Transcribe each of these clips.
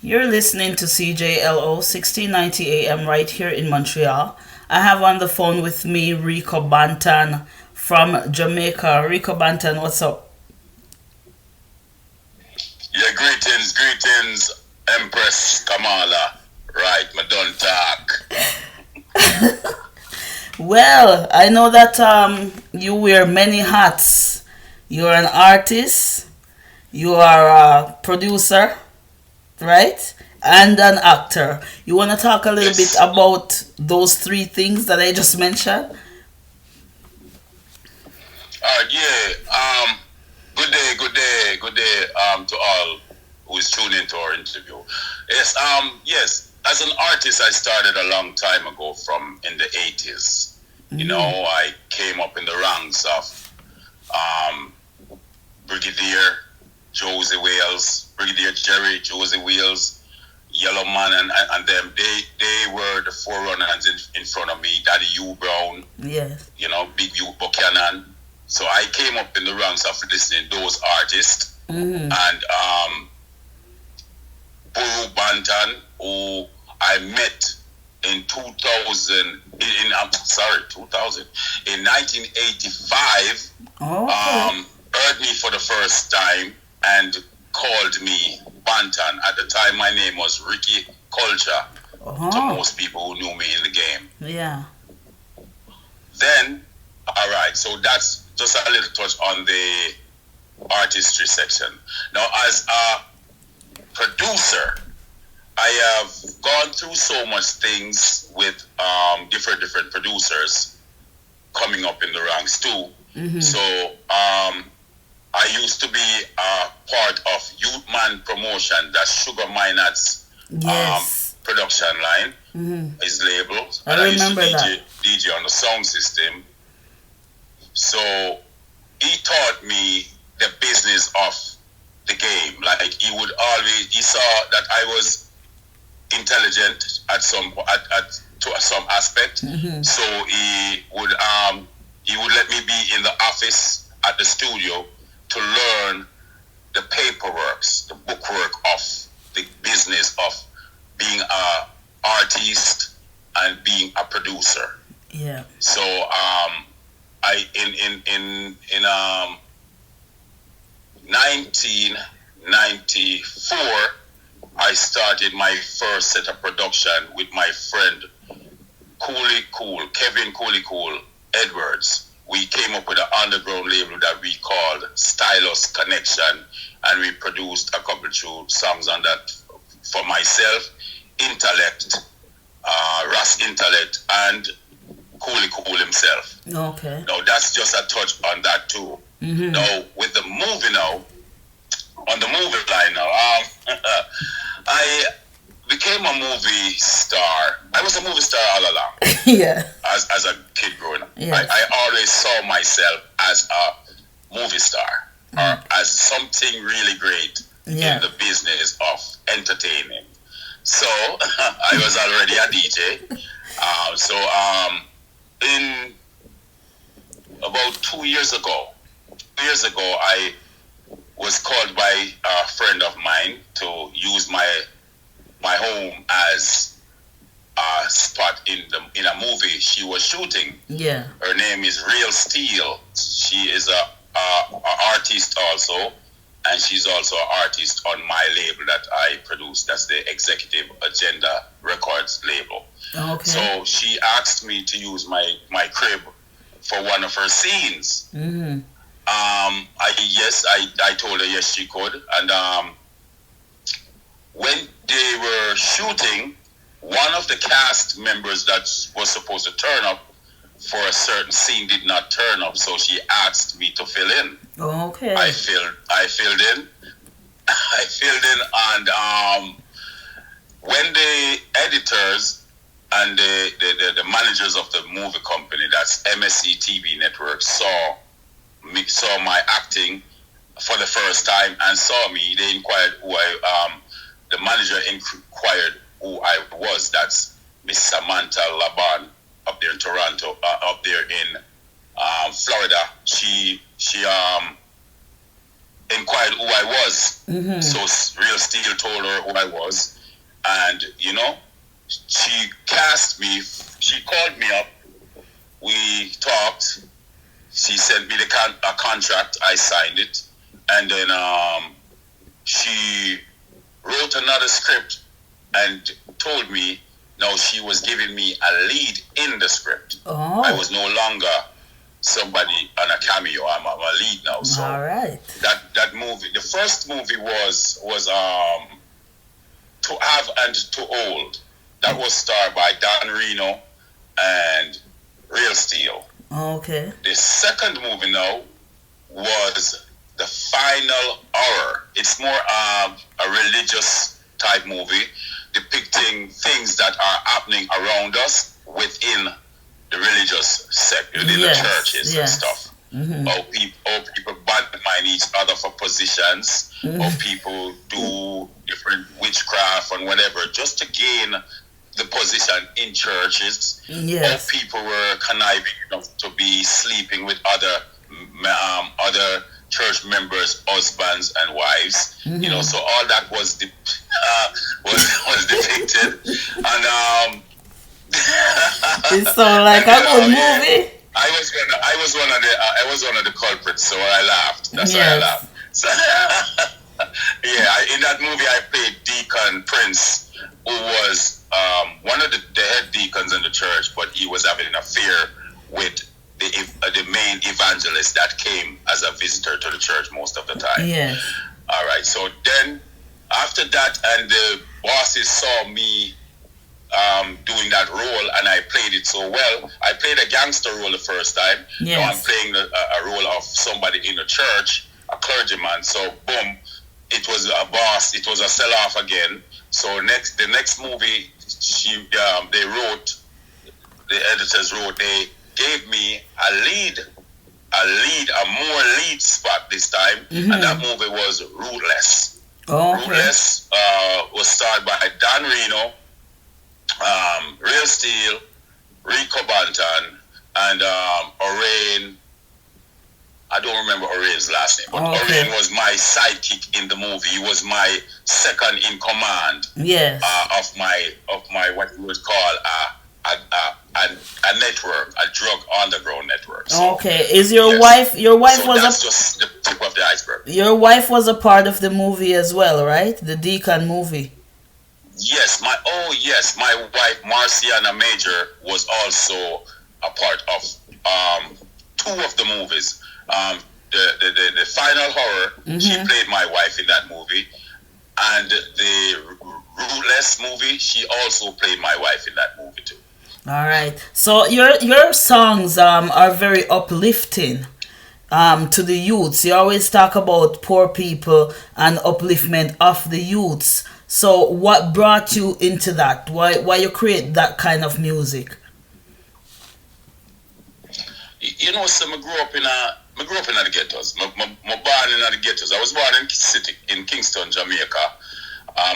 You're listening to CJLO 1690 AM right here in Montreal. I have on the phone with me Rico Banton from Jamaica. Rico Banton, what's up? Yeah, greetings, Empress Kamala. Right, my don't talk. Well, I know that you wear many hats. You're an artist, you are a producer, right? And an actor. You want to talk a little bit Yes. about those three things that I just mentioned? Yeah. Good day. To all who is tuning into our interview. Yes. As an artist, I started a long time ago, from in the 80s. Mm-hmm. I came up in the ranks of um, Brigadier Brigadier Jerry Josie Wales, Yellow Man, and them. They were the forerunners in front of me. Daddy U Brown, Yes. Big U Buchanan. So I came up in the ranks of listening to those artists, Mm-hmm. and Rico Banton, who I met in 2000, I'm sorry, 2000, in 1985, Okay. heard me for the first time and called me Banton. At the time, my name was Ricky Culture to Oh, most people who knew me in the game. yeah. Then, all right, so that's just a little touch on the artistry section. Now, as a producer, I have gone through so much things with different producers coming up in the ranks too. Mm-hmm. So I used to be a part of Youth Man Promotion, that's Sugar Minot's Yes. production line, Mm-hmm. his label, and I I used to remember that. DJ on the sound system. So he taught me the business of the game. Like, he saw that I was intelligent to some aspect. Mm-hmm. So he would let me be in the office at the studio to learn the paperworks, the bookwork of the business of being a artist and being a producer. Yeah. So I in 1994, I started my first set of production with my friend Kevin Cool Edwards. We came up with an underground label that we called Stylus Connection, and we produced a couple of songs on that for myself, Intellect, Ras Intellect, and Cool himself. Okay. Now, that's just a touch on that too. Mm-hmm. Now, with the movie now, on the movie line now, I became a movie star. I was a movie star all along Yeah. as a kid growing up. Yes. I always saw myself as a movie star, or as something really great Yeah. in the business of entertaining. So I was already a DJ. In about 2 years ago, I was called by a friend of mine to use my home as a spot in a movie she was shooting. Yeah. Her name is Real Steel. She is a artist also, and she's also an artist on my label that I produce. That's the Executive Agenda Records label. Okay. So she asked me to use my crib for one of her scenes. Mm-hmm. I told her yes she could, and when they were shooting, one of the cast members that was supposed to turn up for a certain scene did not turn up, so she asked me to fill in. Okay. I filled in, and when the editors and the managers of the movie company, that's MSC TV Network, saw my acting for the first time and saw me, they inquired the manager inquired who I was. That's Miss Samantha Laban up there in Toronto, up there in Florida. She inquired who I was. Mm-hmm. So Real Steel told her who I was, and she cast me. She called me up. We talked. She sent me a contract. I signed it, and then she wrote another script and told me now she was giving me a lead in the script. Oh. I was no longer somebody on a cameo. I'm a lead now. So all right. That movie, the first movie was To Have and To Hold. That was starred by Don Reno and Real Steel. Okay. The second movie now was The Final Hour. It's more a religious type movie depicting things that are happening around us within the religious sector, within the churches and stuff. Mm-hmm. How people badmine each other for positions, how people do different witchcraft and whatever just to gain the position in churches. Yes. How people were conniving enough to be sleeping with other church members' husbands and wives. Mm-hmm. So all that was was depicted, and it sounds like a good movie. I was one of the culprits, so I laughed. That's why I laughed. So, in that movie I played Deacon Prince, who was one of the head deacons in the church, but he was having an affair with the main evangelist that came as a visitor to the church most of the time. Yes. All right. So then, after that, and the bosses saw me doing that role, and I played it so well. I played a gangster role the first time. Yes. Now I'm playing a role of somebody in the church, a clergyman. So boom, it was a boss. It was a sell-off again. So the next movie, the editors wrote, they gave me a more lead spot this time, and that movie was Rootless. Oh, okay. Rootless was starred by Don Reno, Real Steel, Rico Banton, and Orain. I don't remember Orain's last name, but Orain was my sidekick in the movie. He was my second in command. Yes. Of my what you would call a network, a drug underground network. So, okay. Is your wife? Your wife so was that's just the tip of the iceberg. Your wife was a part of the movie as well, right? The Deacon movie. Yes, my wife Marciana Major was also a part of two of the movies. The Final Horror, she played my wife in that movie, and the Rootless movie, she also played my wife in that movie too. All right. So your songs are very uplifting to the youths. You always talk about poor people and upliftment of the youths. So what brought you into that? Why you create that kind of music? So I grew up in the ghettos. I born in the ghettos. I was born in Kingston, Jamaica.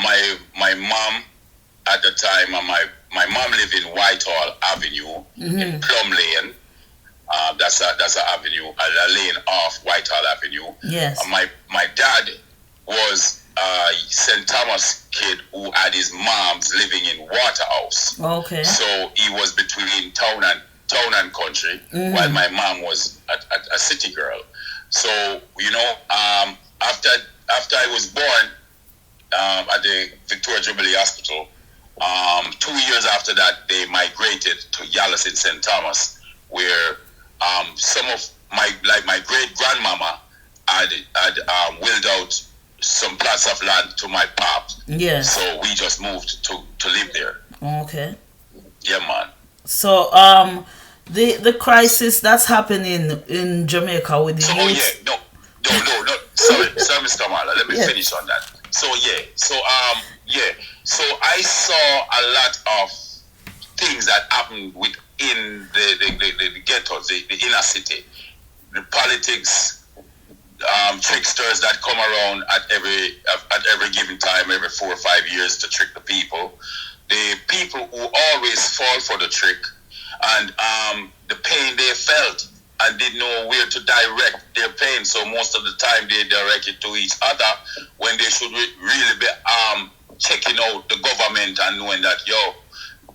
My mom at the time, my mom lived in Whitehall Avenue in Plum Lane. That's an avenue, a lane off Whitehall Avenue. Yes. My dad was a St. Thomas kid who had his mom's living in Waterhouse. Okay. So he was between town and country, while my mom was a city girl. So after I was born at the Victoria Jubilee Hospital, 2 years after that, they migrated to Yallis in St. Thomas, where some of my great grandmama had willed out some plots of land to my pop. Yes. So we just moved to live there. Okay. Yeah, man. So the crisis that's happening in Jamaica with the youth. No. Sorry, Mr. Kamala. Let me finish on that. So I saw a lot of things that happened within the ghettos, the inner city, the politics, tricksters that come around at every given time, every 4 or 5 years to trick the people. The people who always fall for the trick, and the pain they felt and didn't know where to direct their pain. So most of the time they direct it to each other when they should really be checking out the government and knowing that, yo,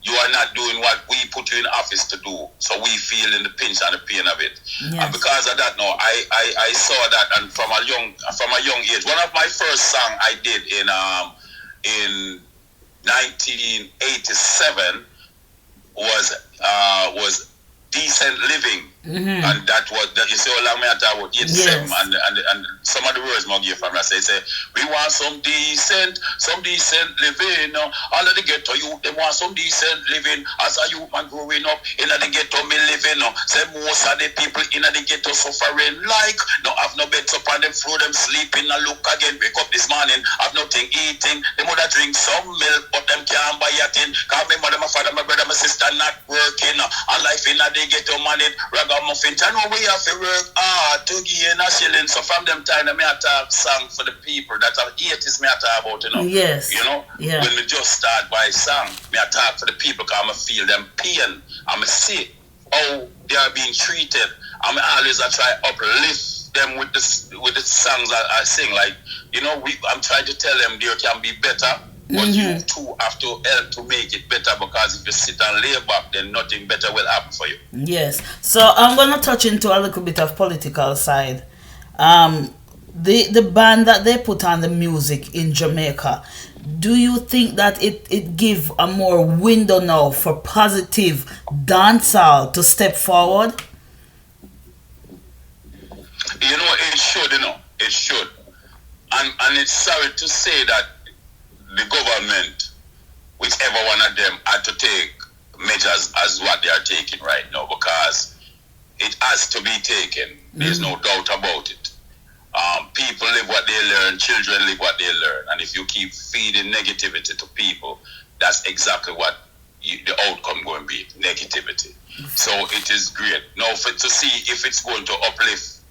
you are not doing what we put you in office to do. So we feel in the pinch and the pain of it. Yes. And because of that, no, I saw that, and from a young age, one of my first song I did in 1987 was Decent Living. Mm-hmm. And that was that. You see how long me I talk about 87, Yes. and some of the words I give from I say we want some decent living. All of the ghetto youth they want some decent living. As a youth man growing up in the ghetto me living. Say most of the people in the ghetto suffering like no have no beds up on them floor, them sleeping and look again wake up this morning have nothing eating. The mother drink some milk but them can't buy a thing. Cause my mother, my father, my brother, my sister not working. And life in the ghetto man it ragamuffin. I know we have to work hard to gain a shilling. So from them time, I may talk song for the people that are 80s. Me I talk about, you know. Yes. You know. Yeah. When we just start by song, me I talk for the people because I feel them pain. I see how they are being treated. I always I try uplift them with the songs that I sing. Like you know, I'm trying to tell them there can be better. But you too have to help to make it better, because if you sit and lay back, then nothing better will happen for you. Yes. So I'm gonna touch into a little bit of political side. The band that they put on the music in Jamaica, do you think that it give a more window now for positive dancehall to step forward? You know, it should, it should. And it's sorry to say that the government, whichever one of them, had to take measures as what they are taking right now, because it has to be taken. There's no doubt about it. People live what they learn, children live what they learn, and if you keep feeding negativity to people, that's exactly what the outcome going to be, negativity. So it is great. Now, to see if it's going to uplift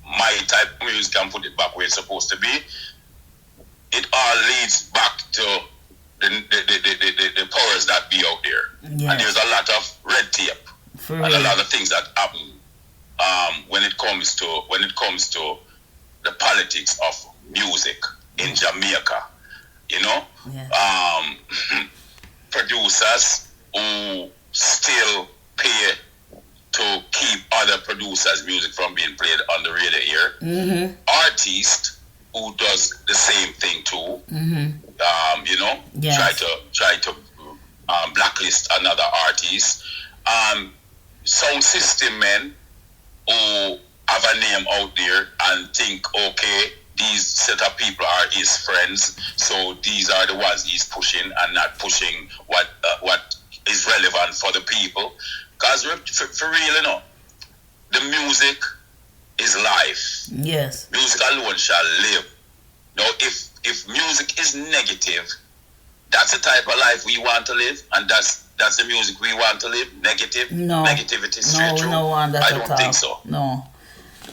my type of music and put it back where it's supposed to be, it all leads back to the powers that be out there. Yes. And there's a lot of red tape and a lot of things that happen when it comes to the politics of music in Jamaica. You know, producers who still pay to keep other producers' music from being played on the radio here. Artists who does the same thing too. You know, try to blacklist another artist. Sound system men who have a name out there and think, okay, these set of people are his friends, so these are the ones he's pushing and not pushing what is relevant for the people. Because for real, you know, the music is life. Yes. Music alone shall live. Now, if music is negative, that's the type of life we want to live, and that's the music we want to live. Negative, no, negativity, straight through. No one that I don't think so. No.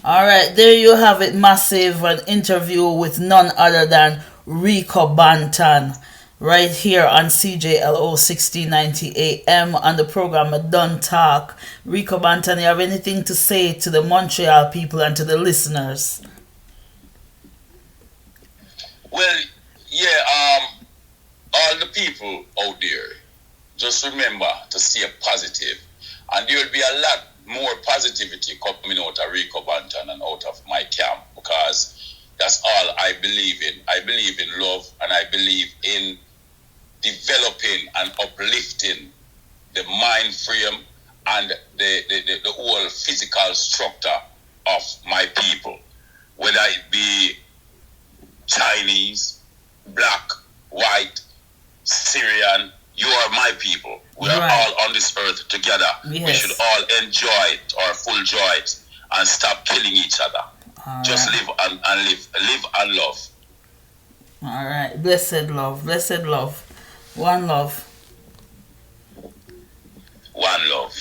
All right, there you have it, massive an interview with none other than Rico Banton, right here on CJLO 1690 AM on the program Done Talk. Rico Banton, you have anything to say to the Montreal people and to the listeners? Well, yeah, all the people out there, just remember to stay positive, and there will be a lot more positivity coming out of Rico Banton and out of my camp, because that's all I believe in. I believe in love, and I believe in developing and uplifting the mind frame and the whole physical structure of my people, whether it be Chinese, black, white, Syrian. You are my people. We are all on this earth together. Yes. We should all enjoy it, or full joy it, and stop killing each other. Just live and live and love. All right. Blessed love. Blessed love. One love. One love.